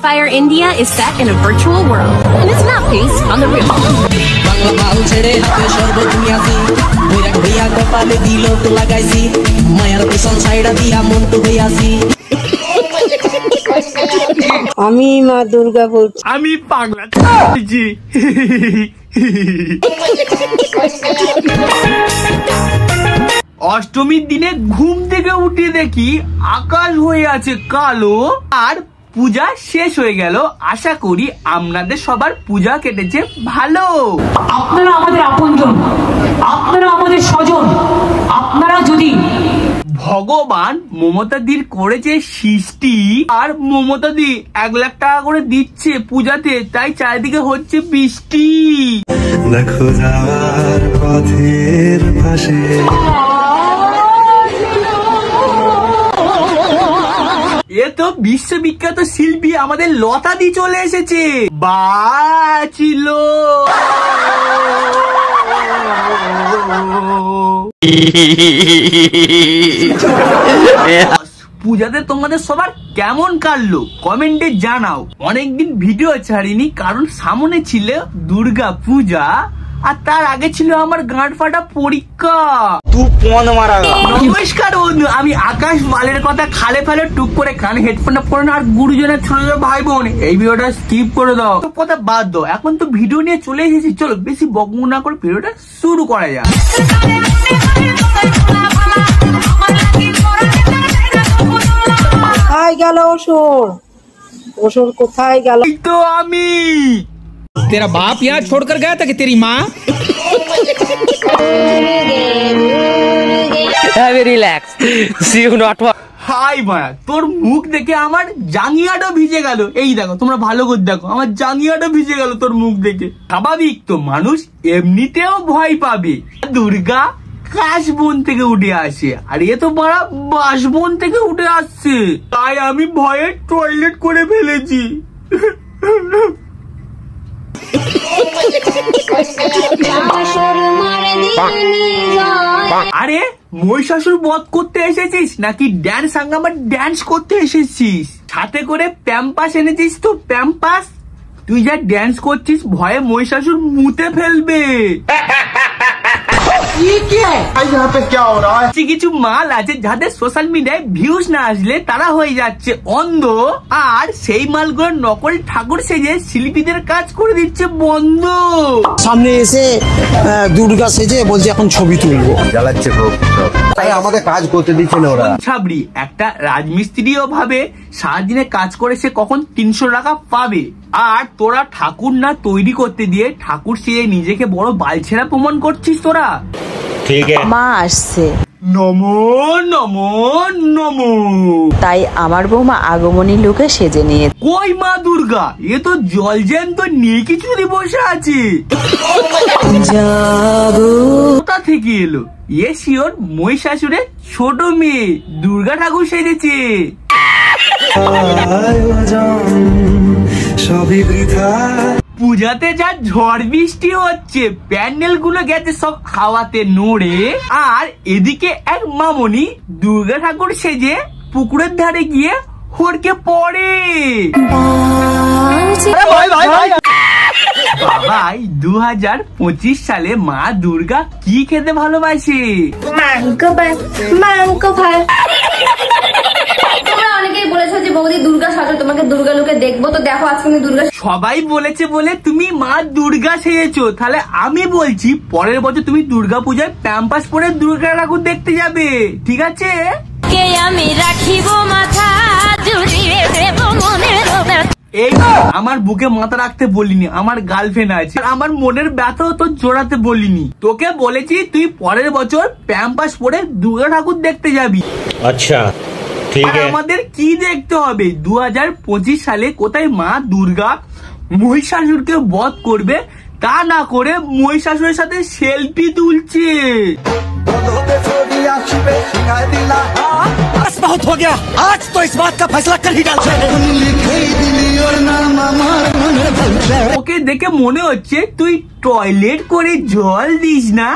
Fire India is set in a virtual world and it's not based on the real world. আমি মা দুর্গা বলছি। আমি পাগলা জি। অষ্টমীর দিনে ঘুম থেকে উঠে দেখি আকাশ হয়ে আছে কালো আর পূজা শেষ হয়ে গেল। আশা করি আপনাদের সবার পূজা কেটেছে ভালো। আপনারা আমাদের আপনজন, আপনারা আমাদের স্বজন। আপনারা যদি ভগবান মমতাদির করেছে সৃষ্টি আর মমতাদি 1 লাখ টাকা করে দিচ্ছে পূজাতে, তাই চারিদিকে হচ্ছে বৃষ্টি। দেখো যাওয়ার পথের পাশে এ তো বিশ্ববিখ্যাত শিল্পী আমাদের লতাদি চলে এসেছে। বাঁচিল পূজাতে তোমাদের সবার কেমন কাটলো কমেন্টে জানাও। অনেকদিন ভিডিও ছাড়িনি কারণ সামনে ছিল দুর্গা পূজা আর তার আগে ছিল আমার গাঁট ফাটা পরীক্ষা। নমস্কার বন্ধু, আমি আকাশ মালের কথা খালে ফেলে টুক করে কানে হেডফোনটা পরে না। আর গুরুজনের ছোট ছোট ভাই বোন এই ভিডিওটা স্কিপ করে দাও, তো কথা বাদ দাও। এখন তো ভিডিও নিয়ে চলে এসেছি, চলো বেশি বকবক না করে ভিডিওটা শুরু করা যাক। কোথায় গেল অসুর? অসুর কোথায় গেল? এই তো আমি। तेरा बाप यहाँ छोड़कर गया था कि तेरी माँ? Relax, see you not. Hi Maya, তোর মুখ দেখে আমার জাঙ্গিয়াটাও ভিজে গেল। এই দেখো, তোমরা ভালো করে দেখো, আমার জাঙ্গিয়াটাও ভিজে গেল তোর মুখ দেখে। স্বাভাবিক তো, মানুষ এমনিতেও ভয় পাবে। দুর্গা কাশবন থেকে উঠে আসে আর এ তো বড় বাসবন থেকে উঠে আসছে, তাই আমি ভয়ে টয়লেট করে ফেলেছি। আরে মহিষাসুর বধ করতে এসেছিস নাকি ড্যান্স হাঙ্গামার ড্যান্স করতে এসেছিস? সাথে করে প্যাম্পাস এনেছিস তো প্যাম্পাস? তুই যা ড্যান্স করছিস ভয়ে মহিষাসুর মুতে ফেলবে। কিছু মাল আছে যাদের সোশ্যাল মিডিয়ায় ভিউজ না আসলে তারা হয়ে যাচ্ছে অন্ধ, আর সেই মালগুলো নকল ঠাকুর সেজে শিল্পীদের কাজ করে দিচ্ছে বন্ধ। সামনে এসে দুর্গা সেজে বলছে এখন ছবি তুলবো, জ্বালাচ্ছে তাই আমাদের কাজ করতে দিচ্ছে না ওরা। ছাবড়ি একটা রাজমিস্ত্রিও ভাবে সারাদিনে কাজ করে সে কখন 300 টাকা পাবে, আর তোরা ঠাকুর না তৈরি করতে দিয়ে ঠাকুর সেজে নিজেকে বড় বালছেরা প্রমাণ করছিস তোরা। ঠিক আছে, মা আসছে। নমো নমো নমো। তাই আমার বৌমা আগমনী লুকে সেজে নিয়ে। কই মা দুর্গা? এ তো জল জ্যান্ত নিয়ে কিছু বসে আছে। কোথা থেকে এলো? এ শিওর মহিষাসুরের ছোট মেয়ে দুর্গা ঠাকুর সেজেছে। সবই বৃথা। পূজাতে যা ঝড় বৃষ্টি হচ্ছে, প্যান্ডেল গুলো গেছে সব হাওয়াতে নড়ে, আর এদিকে এক মামনি দুর্গা ঠাকুর সেজে পুকুরের ধারে গিয়ে হড়কে পড়ে। বাবাই 2025 সালে মা দুর্গা কি খেতে ভালোবাসে? মাংস ভাত। তোমরা অনেকেই বলেছো যে বৌদি দুর্গা সাজো, তোমাকে দুর্গা লুকে দেখবো, তো দেখো আজকে আমি দুর্গা। সবাই বলেছে বলে তুমি মা দুর্গা সেজেছো, তাহলে আমি বলছি পরের বছর তুমি দুর্গা পূজায় প্যাম্পাস পরে দুর্গা ঠাকুর দেখতে যাবে, ঠিক আছে? আমি রাখিব মাথা জুড়িয়ে দেব মনের। এই আমার বুকে মাথা রাখতে বলিনি, আমার গার্লফ্রেন্ড আছে, আমার মনের ব্যথাও তো জোড়াতে বলিনি। তোকে বলেছি তুই পরের বছর প্যাম্পাস পরে দুর্গা ঠাকুর দেখতে যাবি। আচ্ছা ঠিক আছে। আমাদের কি দেখতে হবে? 2025 সালে কোথায় মা দুর্গা মহিষাসুরকে বধ করবে, তা না করে মহিষাসুরের সাথে সেলফি তুলছে। बहुत हो गया, आज तो इस बात का फैसला कर ही डालते हैं। ওকে দেখে মনে হচ্ছে তুই টয়লেট করে জল দিস না,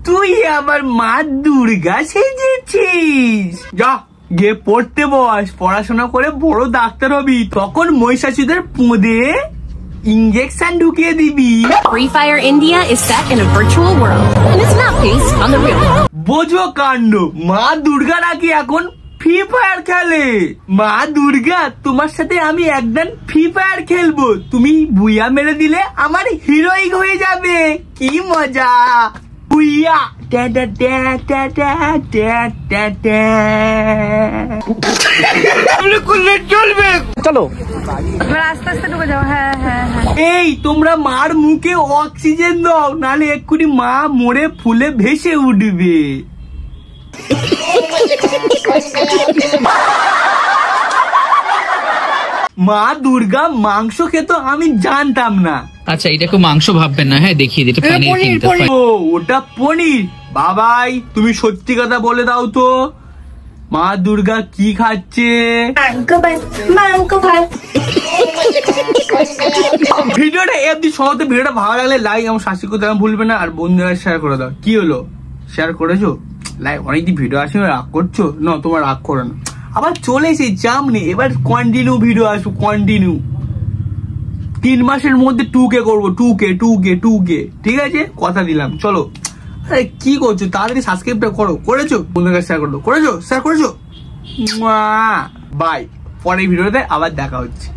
তুই আবার মা দুর্গা সেজেছিস। যা গিয়ে পড়তে বস, পড়াশোনা করে বড় ডাক্তার হবি, তখন মহিষাসুরের পোঁদে ইঞ্জেকশন ঢুকিয়ে দিবি। Free Fire India is set in a virtual world, and it's not based on the real world. বোঝো কাণ্ড, মা দুর্গা নাকি এখন ফ্রি ফায়ার খেলে। মা দুর্গা, তোমার সাথে আমি একদিন ফ্রি ফায়ার খেলবো, তুমি বুইয়া মেরে দিলে আমার হিরোইন হয়ে যাবে। কি মজা! বুইয়া চলবে। चलो আস্তে আস্তে ঢুকে যাও। হ্যাঁ হ্যাঁ হ্যাঁ। এই তোমরা মার মুখে অক্সিজেন দাও, নালে এক্ষুনি মা মরে ফুলে ভেসে উঠবে। মা দুর্গা মাংস খেত আমি জানতাম না। আচ্ছা এটাকে মাংস ভাববেন না, হ্যাঁ দেখিয়ে দিতে ও ওটা পনির। বাবাই তুমি সত্যি কথা বলে দাও তো, মা দুর্গা কি খাচ্ছে? ভিডিওটা এমনি সহজে, ভিডিওটা ভালো লাগলে লাইক এবং সাবস্ক্রাইব করতে ভুলবে না, আর বন্ধুরা শেয়ার করে দাও। কি হলো, শেয়ার করেছো? লাইক অনেকদিন ভিডিও আসে রাগ করছো না, তোমার রাগ করো না। আবার চলে এসে চাপ নেই, এবার কন্টিনিউ ভিডিও আসবো, কন্টিনিউ 3 মাসের মধ্যে 2K করবো, 2K ঠিক আছে, কথা দিলাম। চলো, আরে কি করছো, তাড়াতাড়ি সাবস্ক্রাইবটা করো। করেছো? বন্ধুদের কাছে শেয়ার করো। করেছো? শেয়ার করেছো? বাই, পরের ভিডিওতে আবার দেখা হচ্ছে।